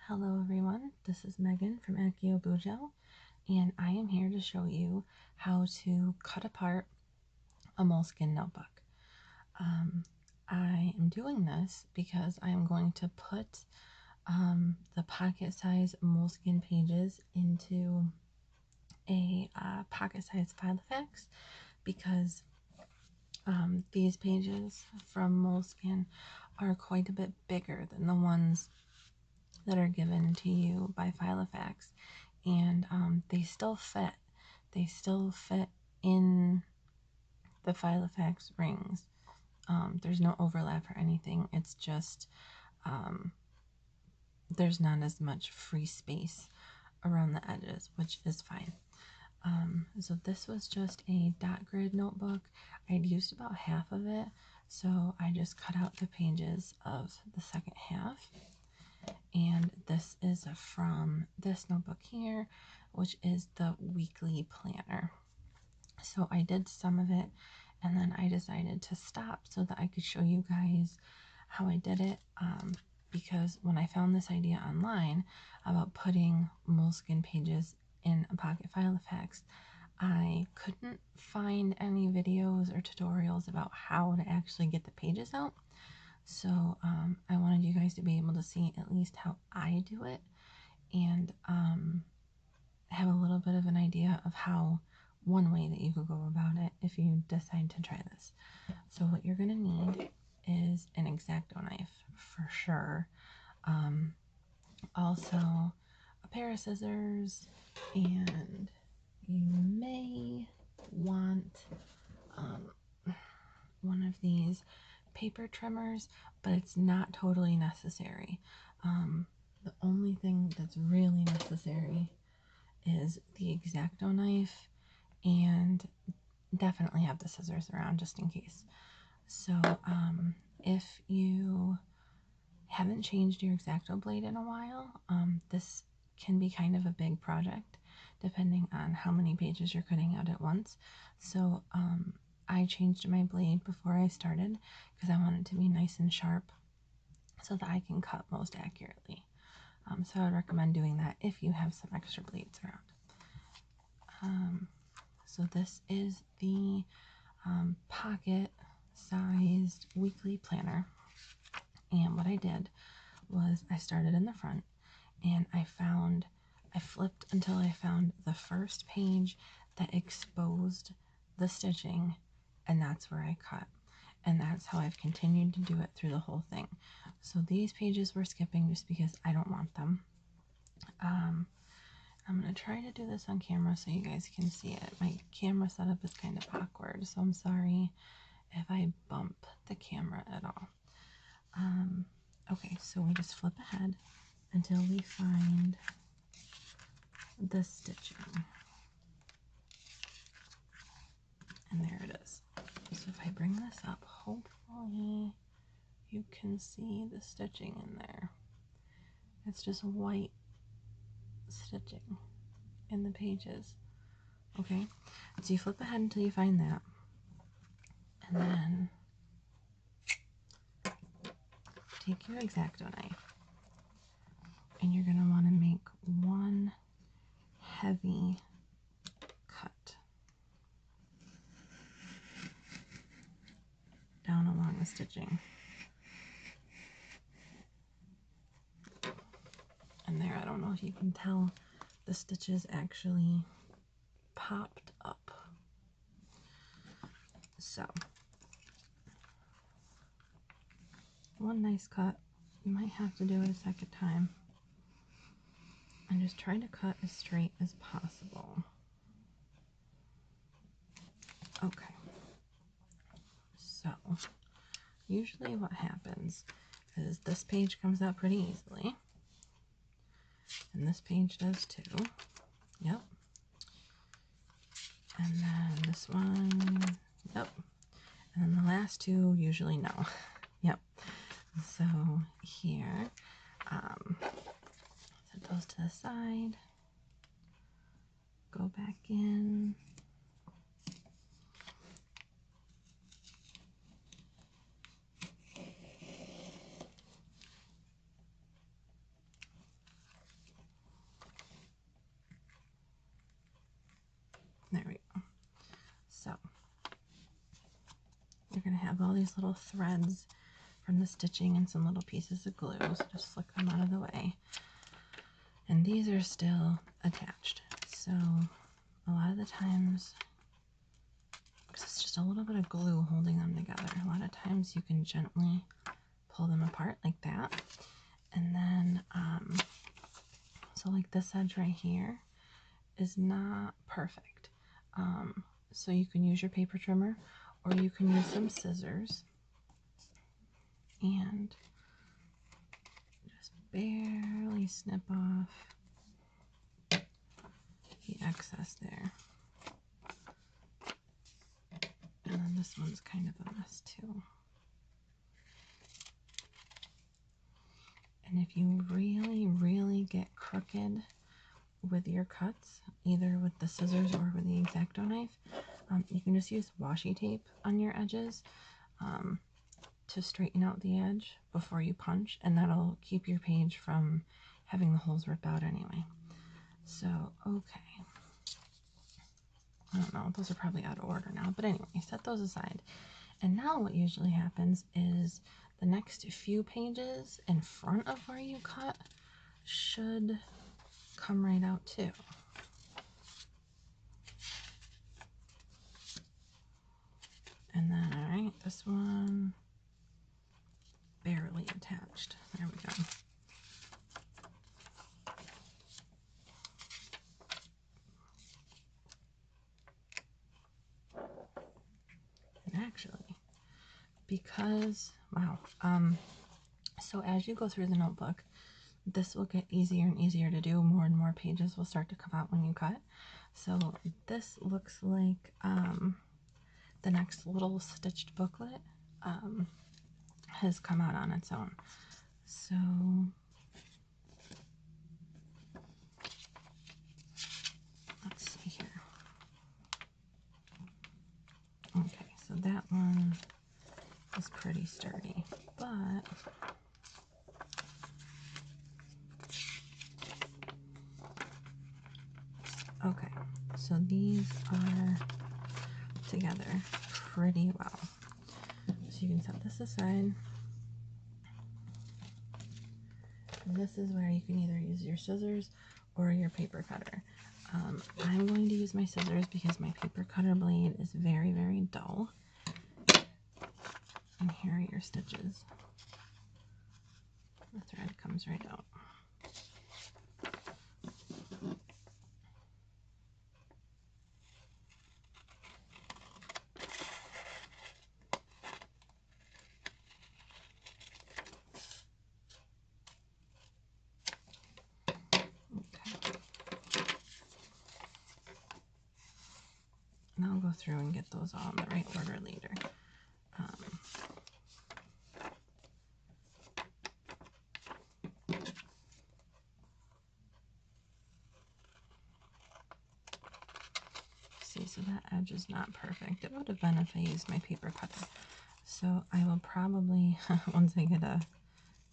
Hello everyone, this is Megan from Akio Bujo, and I am here to show you how to cut apart a Moleskine notebook. I am doing this because I am going to put the pocket size Moleskine pages into a pocket size Filofax because these pages from Moleskine are quite a bit bigger than the ones that are given to you by Filofax, and they still fit. They still fit in the Filofax rings. There's no overlap or anything. It's just there's not as much free space around the edges, which is fine. So this was just a dot grid notebook. I'd used about half of it, so I just cut out the pages of the second half. And this is from this notebook here, which is the weekly planner. So I did some of it, and then I decided to stop so that I could show you guys how I did it, because when I found this idea online about putting Moleskine pages in a pocket Filofax, I couldn't find any videos or tutorials about how to actually get the pages out. So I wanted you guys to be able to see at least how I do it, and have a little bit of an idea of how one way that you could go about it if you decide to try this. So what you're going to need is an X-Acto knife for sure. Also a pair of scissors, and you may want one of these paper trimmers, but it's not totally necessary. The only thing that's really necessary is the X-Acto knife, and definitely have the scissors around just in case. So if you haven't changed your X-Acto blade in a while, this can be kind of a big project depending on how many pages you're cutting out at once. So I changed my blade before I started because I want it to be nice and sharp so that I can cut most accurately. So I would recommend doing that if you have some extra blades around. So this is the pocket sized weekly planner, and what I did was I started in the front, and I flipped until I found the first page that exposed the stitching, and that's where I cut. And that's how I've continued to do it through the whole thing. So these pages we're skipping just because I don't want them. I'm going to try to do this on camera so you guys can see it. My camera setup is kind of awkward, so I'm sorry if I bump the camera at all. Okay, so we just flip ahead until we find the stitching. And there it is. So if I bring this up, hopefully you can see the stitching in there. It's just white stitching in the pages. Okay, so you flip ahead until you find that, and then take your X-Acto knife, and you're going to want to make one heavy cut down along the stitching. And there, I don't know if you can tell, the stitches actually popped up. So one nice cut. You might have to do it a second time, and just try to cut as straight as possible. Okay, so usually what happens is this page comes out pretty easily, and this page does too. Yep. And then this one, yep. And then the last two usually no. Yep. So here, set those to the side, go back in, going to have all these little threads from the stitching and some little pieces of glue, so just flick them out of the way. And these are still attached, so a lot of the times, because it's just a little bit of glue holding them together, a lot of times you can gently pull them apart like that. And then, so like this edge right here is not perfect. So you can use your paper trimmer, or you can use some scissors and just barely snip off the excess there. And then this one's kind of a mess too. And if you really get crooked with your cuts, either with the scissors or with the X-Acto knife, you can just use washi tape on your edges to straighten out the edge before you punch, and that'll keep your page from having the holes rip out anyway. So, okay. I don't know, those are probably out of order now, but anyway, set those aside. And now what usually happens is the next few pages in front of where you cut should come right out too. And then, all right, this one barely attached. There we go. And actually, because, wow, so as you go through the notebook, this will get easier and easier to do. More and more pages will start to come out when you cut. So this looks like the next little stitched booklet has come out on its own. So let's see here. Okay, so that one is pretty sturdy, but okay, so these are together pretty well. So you can set this aside. This is where you can either use your scissors or your paper cutter. I'm going to use my scissors because my paper cutter blade is very dull. And here are your stitches. The thread comes right out. And I'll go through and get those all in the right order later. See, so that edge is not perfect. It would have been if I used my paper cutter. So I will probably, once I get a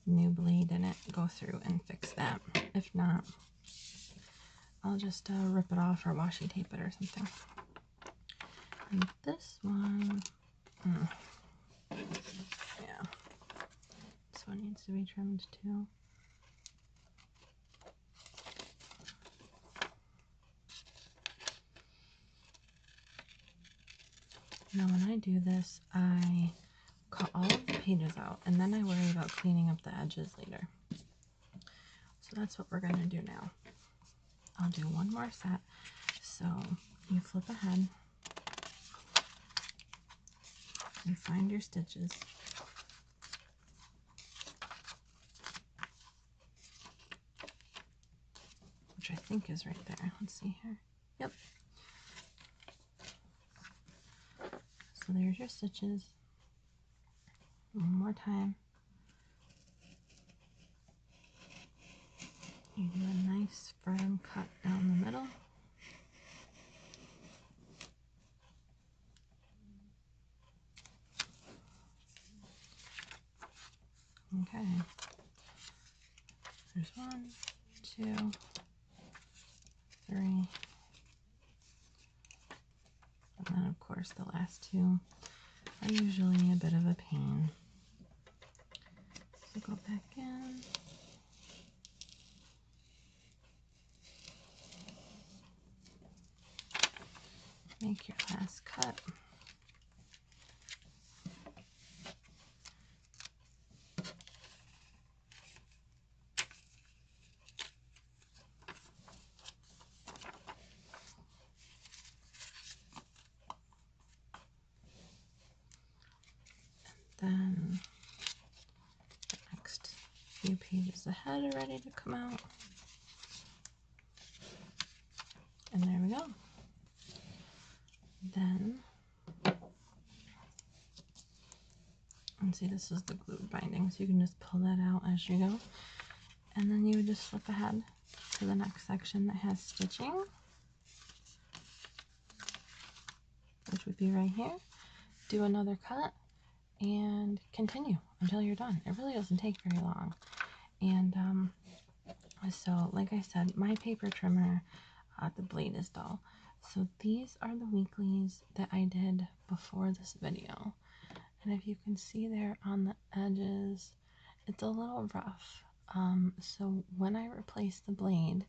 new blade in it, go through and fix that. If not, I'll just rip it off or washi tape it or something. And this one, yeah, this one needs to be trimmed too. Now when I do this, I cut all of the pages out, and then I worry about cleaning up the edges later. So that's what we're going to do now. I'll do one more set. So you flip ahead and find your stitches. Which I think is right there. Let's see here. Yep. So there's your stitches. One more time. You do a nice firm cut down the middle. Okay. There's 1, 2, 3. And then of course the last two are usually a bit of a pain. So go back in. Make your last cut. Then the next few pages ahead are ready to come out. And there we go. Then, and see, this is the glued binding, so you can just pull that out as you go. And then you would just flip ahead to the next section that has stitching, which would be right here. Do another cut and continue until you're done. It really doesn't take very long. And so like I said, my paper trimmer, the blade is dull. So these are the weeklies that I did before this video. And if you can see there on the edges, it's a little rough. So when I replace the blade,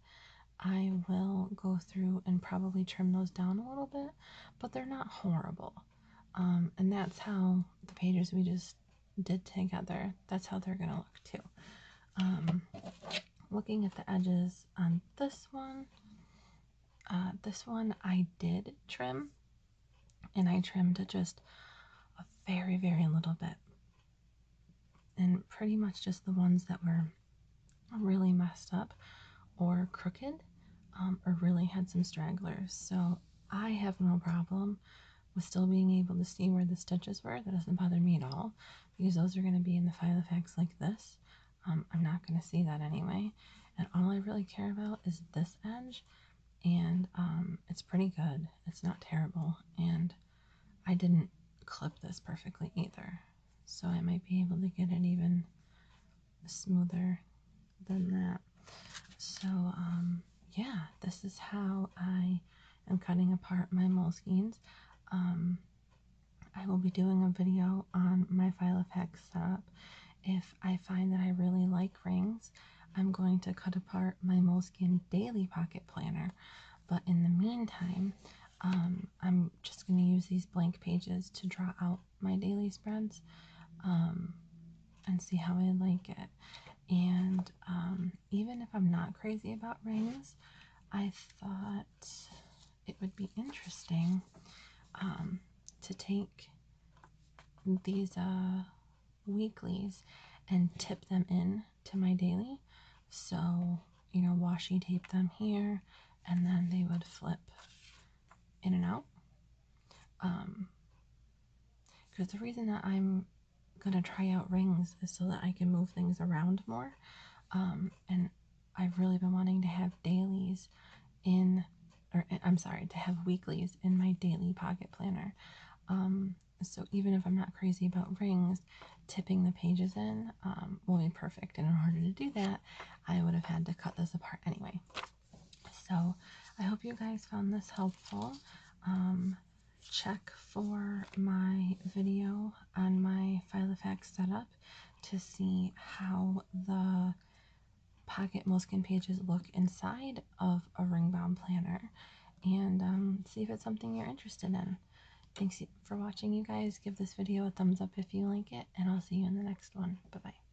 I will go through and probably trim those down a little bit, but they're not horrible. And that's how the pages we just did together, that's how they're gonna look too. Looking at the edges on this one I did trim, and I trimmed to just a very, very little bit. And pretty much just the ones that were really messed up or crooked, or really had some stragglers. So I have no problem with still being able to see where the stitches were. That doesn't bother me at all, because those are going to be in the Filofax like this. I'm not going to see that anyway. And all I really care about is this edge, and it's pretty good. It's not terrible, and I didn't clip this perfectly either, so I might be able to get it even smoother than that. So yeah, this is how I am cutting apart my Moleskines. I will be doing a video on my Filofax setup. If I find that I really like rings, I'm going to cut apart my Moleskine daily pocket planner. But in the meantime, I'm just going to use these blank pages to draw out my daily spreads, and see how I like it. And even if I'm not crazy about rings, I thought it would be interesting to take these weeklies and tip them in to my daily. So, you know, washi tape them here, and then they would flip in and out. Because the reason that I'm gonna try out rings is so that I can move things around more. And I've really been wanting to have dailies in, or I'm sorry, to have weeklies in my daily pocket planner. So even if I'm not crazy about rings, tipping the pages in will be perfect. And in order to do that, I would have had to cut this apart anyway. So I hope you guys found this helpful. Check for my video on my Filofax setup to see how the pocket Moleskine pages look inside of a ring bound planner, and see if it's something you're interested in. Thanks for watching, you guys. Give this video a thumbs up if you like it, and I'll see you in the next one. Bye bye.